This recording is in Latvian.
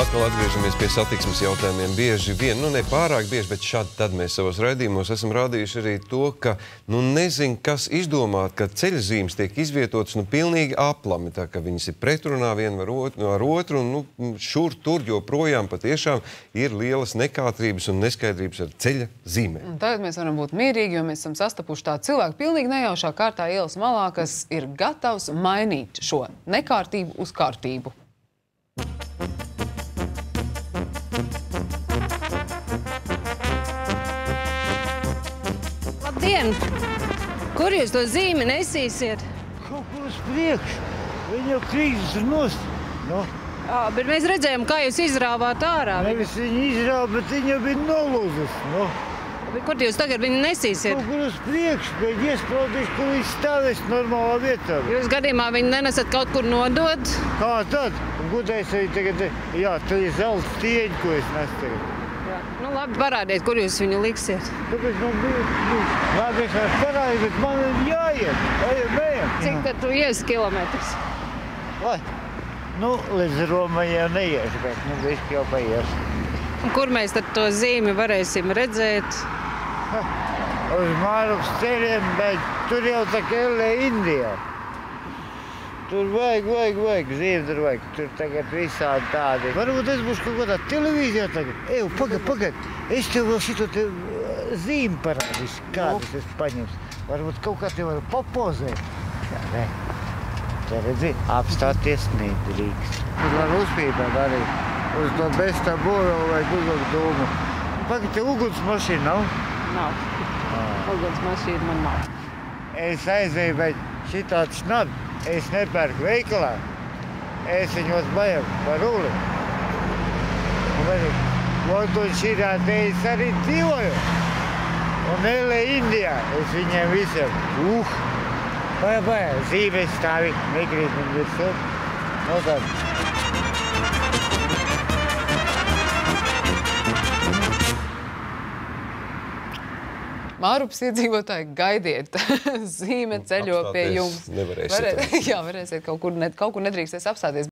Atkal atgriežamies pie satiksmes jautājumiem. Bieži vien, ne pārāk bieži, bet šādi tad mēs savos raidījumos esam rādījuši arī to, ka, nezin, kas izdomāt, ka ceļzīmes tiek izvietotas, pilnīgi aplami, tā ka viņas ir pretrunā viena ar otru, un, šur tur joprojām patiešām ir lielas nekārtības un neskaidrības ar ceļa zīmēm. Tagad mēs varam būt mierīgi, jo mēs esam sastapuši tādu cilvēku pilnīgi nejaušā kārtā ielas malā, kas ir gatavs mainīt šo nekārtību uz kārtību. Labdien! Kur jūs to zīmi nesīsiet? Kaut kur uz priekšu. Viņa jau krīzes ir nost. Bet mēs redzējām, kā jūs izrāvāt ārā. Nevis viņa izrāva, bet viņa jau bija nolūzas. Bet kur jūs tagad viņu nesīsiet? Kaut kur uz priekšu, bet iespraudīšu, kur viņš stāvēs normālā vietā. Jūs gadījumā viņu nenesat kaut kur nodot? Kā tad? Gudais arī tagad, jā, tur ir zelta stieņi, ko es nesu tagad. Labi, parādiet, kur jūs viņu liksiet. Tāpēc man bija, labi, es vairs parādīju, bet man ir jāiet. Ejam. Cik tad tu iesi kilometrus? Līdz Romai jau neiešu, bet, viski jau paiešu. Un kur mēs tad to zīmi varēsim redzēt? Uz Mārupas ceļiem, bet tur jau tā kā Indijā. Tur vajag, zīme tur vajag. Tur tagad visādi tādi. Varbūt es būšu kaut kādā televīzijā tagad. Pagad. Es tev vēl šito zīmi parādīšu, kādas es paņemšu. Varbūt kaut kā te varu papozēt. Te redzi, apstāties nedrīkst. Tur var uzpīpēt arī. Uz to bestā boro vai uzlūk dūmu. Pagad, te uguns mašīna nav? Nav. Uguns mašīna man nav. Es aizēju, bet šitāds šnabi. Es nepērku veikalā. Es viņos bajam par ruli. Un šitā te es arī dzīvoju. Un L.A. Indijā. Es viņiem visiem. Zīmes stāvi. Negrīt man virsot. Tād. Mārupas iedzīvotāji, gaidiet, zīme ceļo pie jums. Nevarēsiet. Jā, varēsiet kaut kur nedrīksties apstāties.